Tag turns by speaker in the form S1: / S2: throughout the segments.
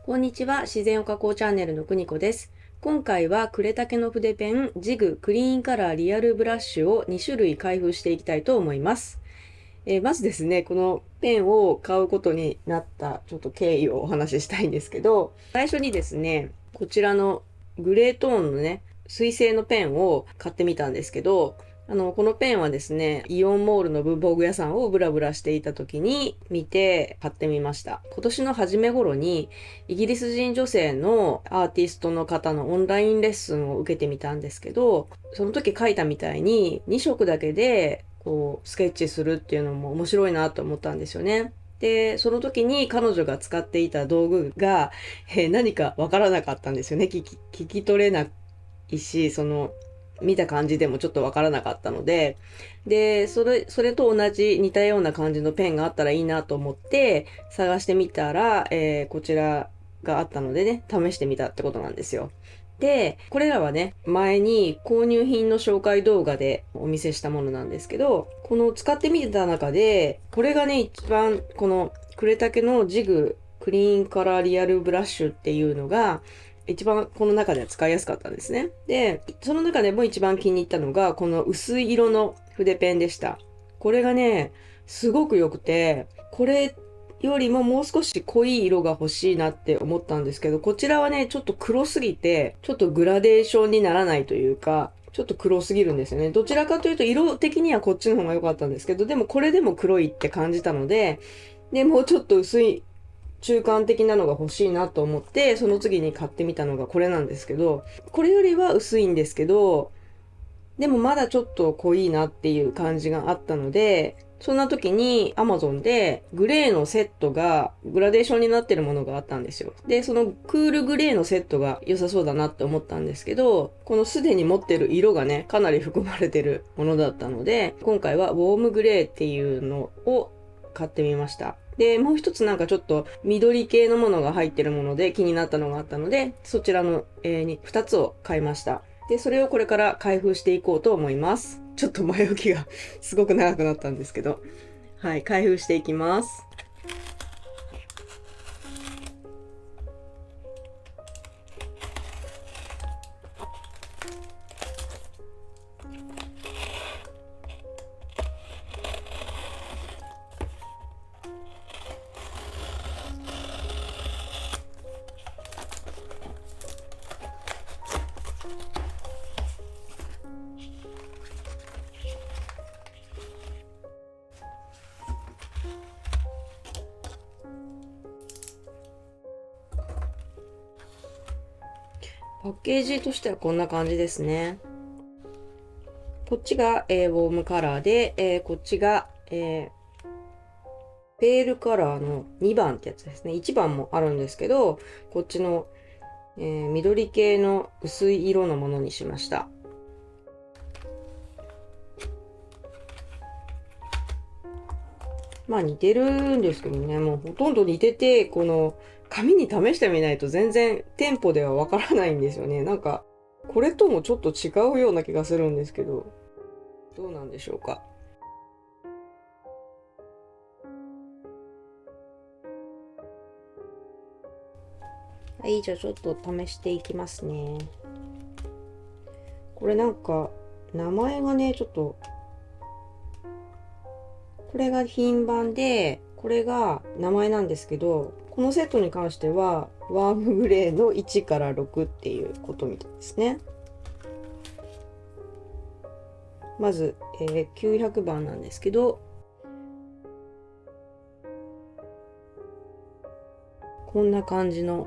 S1: こんにちは、自然を加工チャンネルのくにこです。今回は呉竹の筆ペンジグクリーンカラーリアルブラッシュを2種類開封していきたいと思います。まずですね、このペンを買うことになったちょっと経緯をお話ししたいんですけど、最初にですね、こちらのグレートーンのね、水性のペンを買ってみたんですけど、このペンはですね、イオンモールの文房具屋さんをブラブラしていた時に見て買ってみました。今年の初め頃にイギリス人女性のアーティストの方のオンラインレッスンを受けてみたんですけど、その時書いたみたいに2色だけでこうスケッチするっていうのも面白いなと思ったんですよね。で、その時に彼女が使っていた道具が、何かわからなかったんですよね。聞き取れないし、見た感じでもちょっとわからなかったので、で、それと同じ似たような感じのペンがあったらいいなと思って探してみたら、こちらがあったのでね、試してみたってことなんですよ。で、これらはね、前に購入品の紹介動画でお見せしたものなんですけど、この使ってみた中で、これがね、一番この呉竹のジグクリーンカラーリアルブラッシュっていうのが、一番この中では使いやすかったんですね。で、その中でも一番気に入ったのが、この薄い色の筆ペンでした。これがね、すごく良くて、これよりももう少し濃い色が欲しいなって思ったんですけど、こちらはね、ちょっと黒すぎて、ちょっとグラデーションにならないというか、ちょっと黒すぎるんですよね。どちらかというと色的にはこっちの方が良かったんですけど、でもこれでも黒いって感じたので、で、もうちょっと薄い中間的なのが欲しいなと思って、その次に買ってみたのがこれなんですけど、これよりは薄いんですけど、でもまだちょっと濃いなっていう感じがあったので、そんな時に Amazon でグレーのセットがグラデーションになってるものがあったんですよ。で、そのクールグレーのセットが良さそうだなって思ったんですけど、このすでに持ってる色がね、かなり含まれてるものだったので、今回はウォームグレーっていうのを買ってみました。で、もう一つなんかちょっと緑系のものが入ってるもので気になったのがあったので、そちらの、2つを買いました。で、それをこれから開封していこうと思います。ちょっと前置きがすごく長くなったんですけど。はい、開封していきます。パッケージとしてはこんな感じですね。こっちが、ウォームカラーで、こっちが、ペールカラーの2番ってやつですね。1番もあるんですけど、こっちの、緑系の薄い色のものにしました。まあ似てるんですけどね、もうほとんど似てて、この紙に試してみないと全然店舗ではわからないんですよね。なんか、これともちょっと違うような気がするんですけど、どうなんでしょうか。はい、じゃあちょっと試していきますね。これなんか、名前がね、ちょっと、これが品番で、これが名前なんですけど、このセットに関しては、ワームグレーの1から6っていうことみたいですね。まず、900番なんですけど、こんな感じの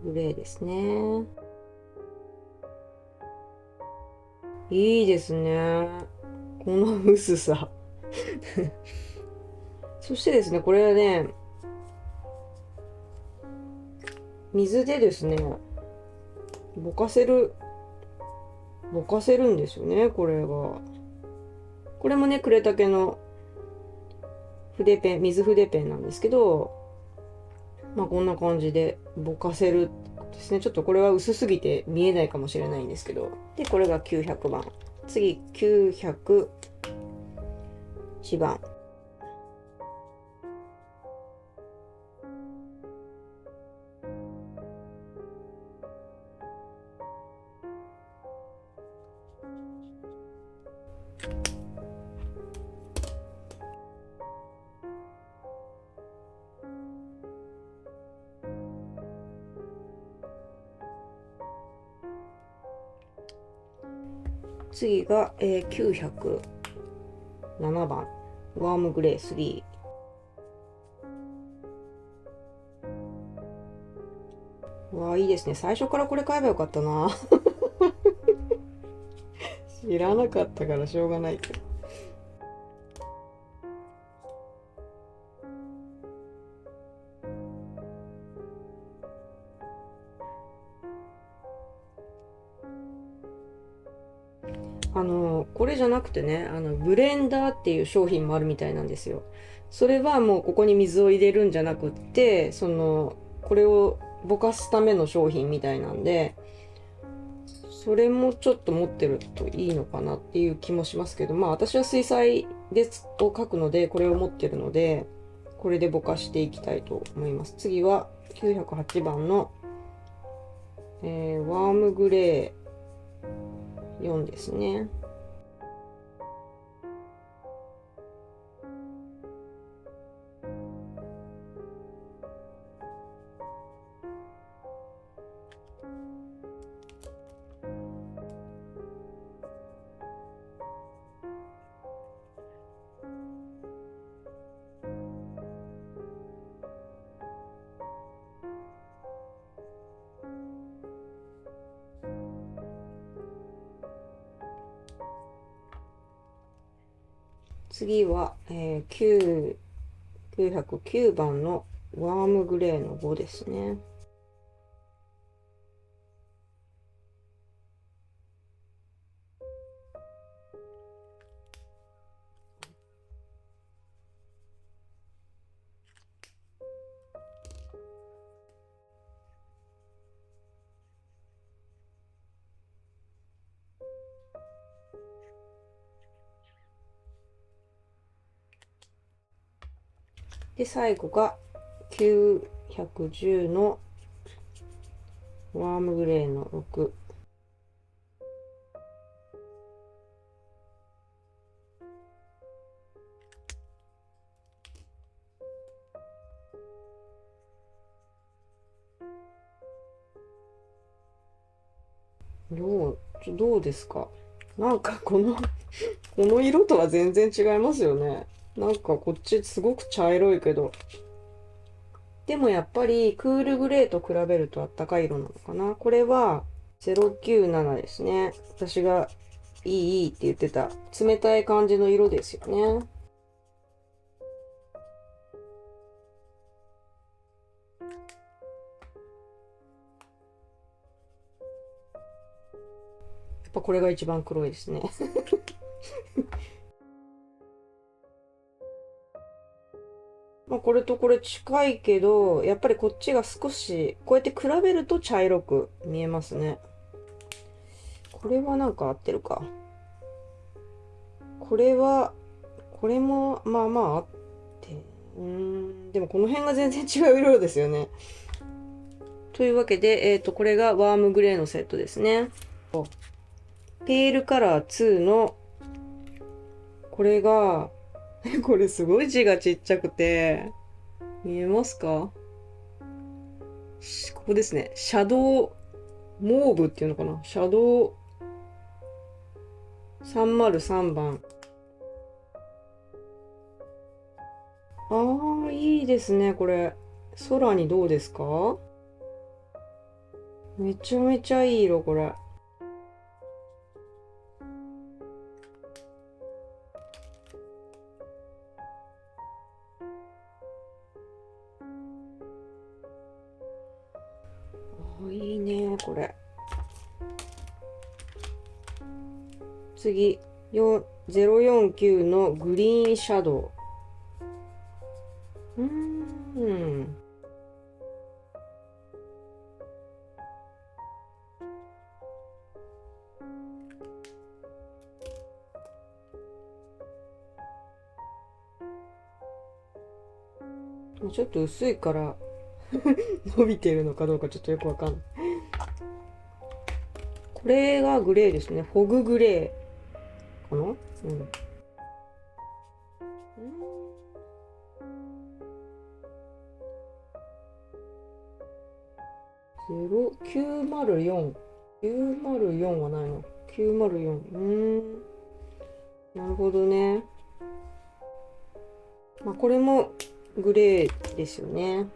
S1: グレーですね。いいですね。この薄さ。そしてですね、これはね、水でですね、ぼかせる、ぼかせるんですよね、これが。これもね、呉竹の筆ペン、水筆ペンなんですけど、まあこんな感じでぼかせるですね。ちょっとこれは薄すぎて見えないかもしれないんですけど。で、これが900番。次、901番。次が、907番ワームグレー3。わあ、いいですね。最初からこれ買えばよかったな。知らなかったからしょうがないけど。これじゃなくてね、ブレンダーっていう商品もあるみたいなんですよ。それはもうここに水を入れるんじゃなくって、これをぼかすための商品みたいなんで、それもちょっと持ってるといいのかなっていう気もしますけど、まあ私は水彩を描くので、これを持ってるので、これでぼかしていきたいと思います。次は908番の、ワームグレー4ですね。次は、909番のワームグレーの5ですね。で、最後が910のワームグレーの6。どうですか？なんかこの色とは全然違いますよね。なんかこっちすごく茶色いけど。でもやっぱりクールグレーと比べるとあったかい色なのかな。これは097ですね。私がいいって言ってた冷たい感じの色ですよね。やっぱこれが一番黒いですね。まあこれとこれ近いけど、やっぱりこっちが少し、こうやって比べると茶色く見えますね。これはなんか合ってるか。これもまあまああって、でもこの辺が全然違う色ですよね。というわけで、これがワームグレーのセットですね。ペールカラー2の、これが、これすごい字がちっちゃくて、見えますか？ここですね。シャドウ、モーブっていうのかな？シャドウ303番。ああ、いいですね、これ。空にどうですか？めちゃめちゃいい色、これ。いいね、これ。次、049のグリーンシャドウ。ちょっと薄いから伸びてるのかどうかちょっとよくわかんない。これがグレーですね。フォググレーかな？うん。904。904はないの。904。なるほどね。まあ、これもグレーですよね。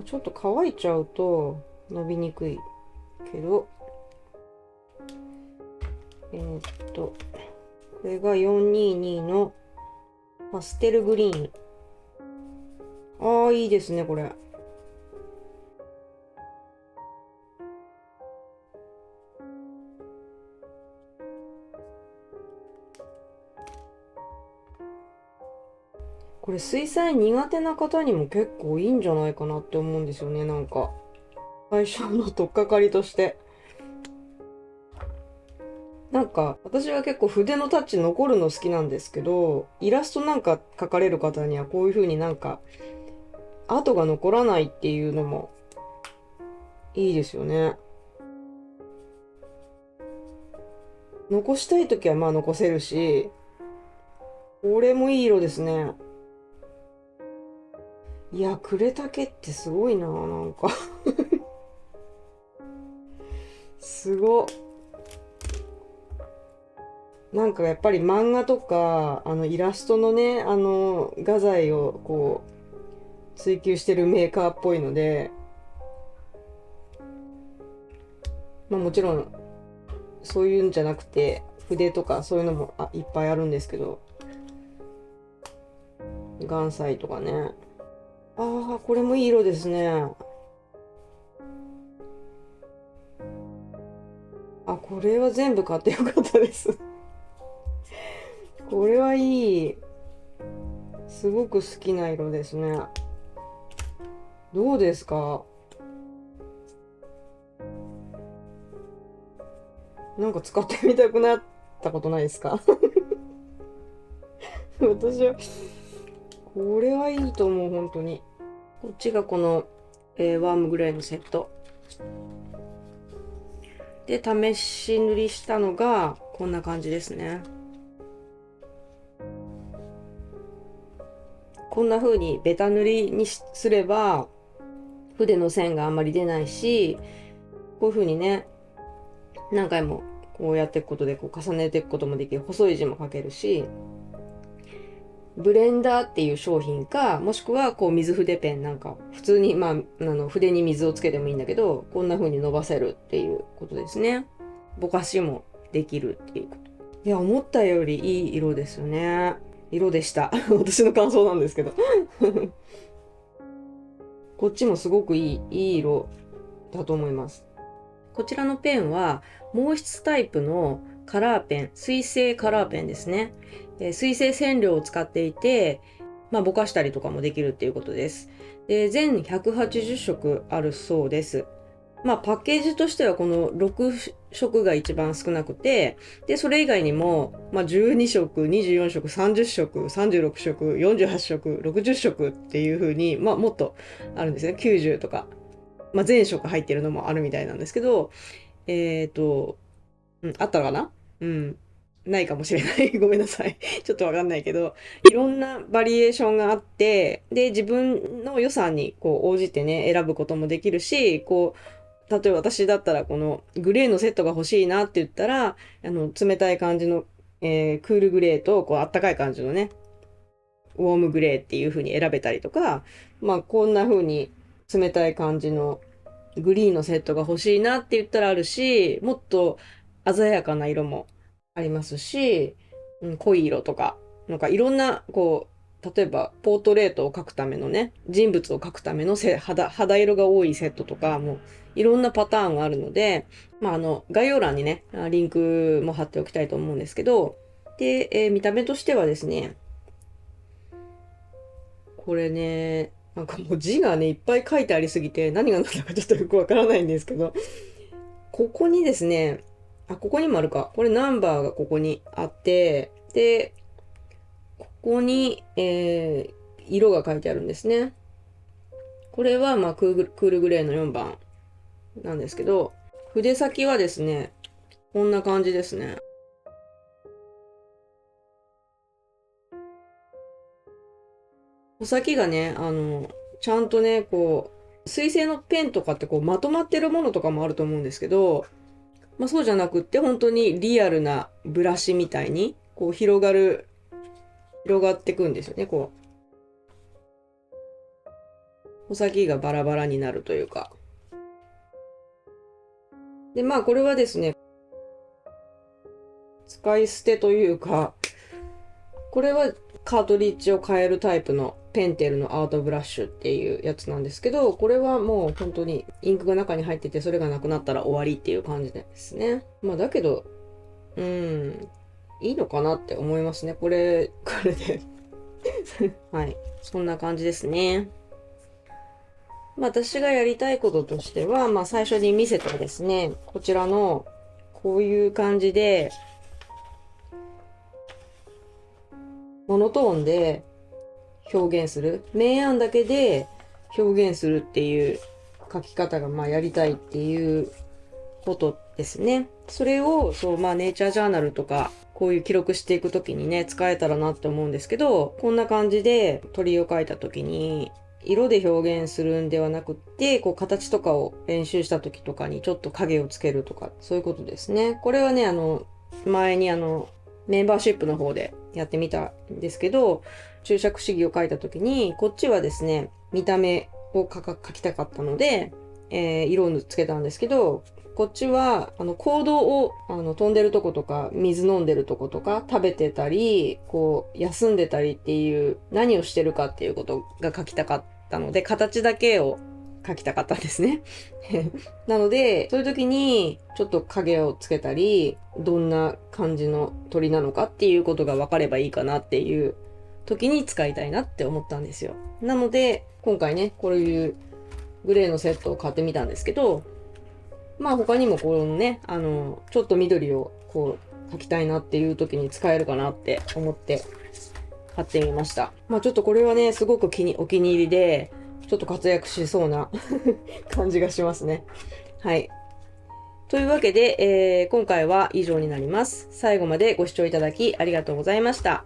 S1: ちょっと乾いちゃうと伸びにくいけど、これが422のパステルグリーン。ああ、いいですね、これ。これ水彩苦手な方にも結構いいんじゃないかなって思うんですよね、なんか。最初の取っかかりとして。なんか私は結構筆のタッチ残るの好きなんですけど、イラストなんか描かれる方にはこういう風になんか跡が残らないっていうのもいいですよね。残したい時はまあ残せるし、これもいい色ですね。いや、呉竹ってすごいな、なんかすご。なんかやっぱり漫画とか、イラストのね、画材をこう、追求してるメーカーっぽいので、まあもちろん、そういうんじゃなくて、筆とかそういうのもいっぱいあるんですけど、岩彩とかね。ああ、これもいい色ですね。あ、これは全部買ってよかったですこれはいい。すごく好きな色ですね。どうですか？なんか使ってみたくなったことないですか私は、これはいいと思う、本当に。こっちがこの、ワームグレーのセット。で、試し塗りしたのが、こんな感じですね。こんな風にベタ塗りにすれば、筆の線があんまり出ないし、こういう風にね、何回もこうやっていくことでこう重ねていくこともできる。細い字も書けるし、ブレンダーっていう商品か、もしくはこう水筆ペンなんか、普通にまあ、筆に水をつけてもいいんだけど、こんな風に伸ばせるっていうことですね。ぼかしもできるっていうこと。いや、思ったよりいい色ですよね。色でした。私の感想なんですけど。こっちもすごくいい色だと思います。こちらのペンは毛筆タイプのカラーペン、水性カラーペンですね。水性染料を使っていて、まあ、ぼかしたりとかもできるっていうことです。で、全180色あるそうです。まあ、パッケージとしてはこの6色が一番少なくて、で、それ以外にも、まあ、12色、24色、30色、36色、48色、60色っていう風に、まあ、もっとあるんですね。90とか。まあ、全色入ってるのもあるみたいなんですけど、あったかな。うん。ないかもしれない。ごめんなさい。ちょっとわかんないけど、いろんなバリエーションがあって、で、自分の予算にこう応じてね、選ぶこともできるし、こう、例えば私だったらこのグレーのセットが欲しいなって言ったら、冷たい感じの、クールグレーと、こう、あったかい感じのね、ウォームグレーっていう風に選べたりとか、まあ、こんな風に冷たい感じのグリーンのセットが欲しいなって言ったらあるし、もっと鮮やかな色もありますし、濃い色とか、なんかいろんな、こう、例えばポートレートを描くためのね、人物を描くための肌色が多いセットとか、もういろんなパターンがあるので、まあ、概要欄にね、リンクも貼っておきたいと思うんですけど、で、見た目としてはですね、これね、なんかもう字がね、いっぱい書いてありすぎて、何が何だかちょっとよくわからないんですけど、ここにですね、ここにもあるか。これナンバーがここにあって、で、ここに、色が書いてあるんですね。これは、まあクールグレーの4番。なんですけど、筆先はですね、こんな感じですね。穂先がね、ちゃんとね、こう、水性のペンとかってこうまとまってるものとかもあると思うんですけど、まあそうじゃなくって本当にリアルなブラシみたいに、こう広がっていくんですよね、こう。穂先がバラバラになるというか。で、まあこれはですね、使い捨てというか、これはカートリッジを変えるタイプのペンテルのアートブラッシュっていうやつなんですけど、これはもう本当にインクが中に入っててそれがなくなったら終わりっていう感じですね。まあだけど、いいのかなって思いますね。これではい。そんな感じですね。まあ私がやりたいこととしては、まあ最初に見せたですね、こちらのこういう感じで、モノトーンで表現する。明暗だけで表現するっていう書き方がまあやりたいっていうことですね。それを、そう、まあネイチャージャーナルとか、こういう記録していくときにね、使えたらなって思うんですけど、こんな感じで鳥を描いたときに、色で表現するんではなくって、こう形とかを練習した時とかにちょっと影をつけるとか、そういうことですね。これはね、前にメンバーシップの方でやってみたんですけど、注釈試技を書いた時に、こっちはですね、見た目を書きたかったので、色をつけたんですけど、こっちは、行動を、飛んでるとことか、水飲んでるとことか、食べてたり、こう、休んでたりっていう、何をしてるかっていうことが書きたかったので、形だけを書きたかったんですね。なので、そういう時に、ちょっと影をつけたり、どんな感じの鳥なのかっていうことが分かればいいかなっていう時に使いたいなって思ったんですよ。なので、今回ね、こういうグレーのセットを買ってみたんですけど、まあ他にもこのね、ちょっと緑をこう描きたいなっていう時に使えるかなって思って買ってみました。まあちょっとこれはね、すごくお気に入りで、ちょっと活躍しそうな感じがしますね。はい。というわけで、今回は以上になります。最後までご視聴いただきありがとうございました。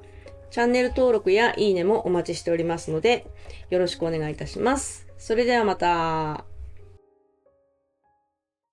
S1: チャンネル登録やいいねもお待ちしておりますので、よろしくお願いいたします。それではまた。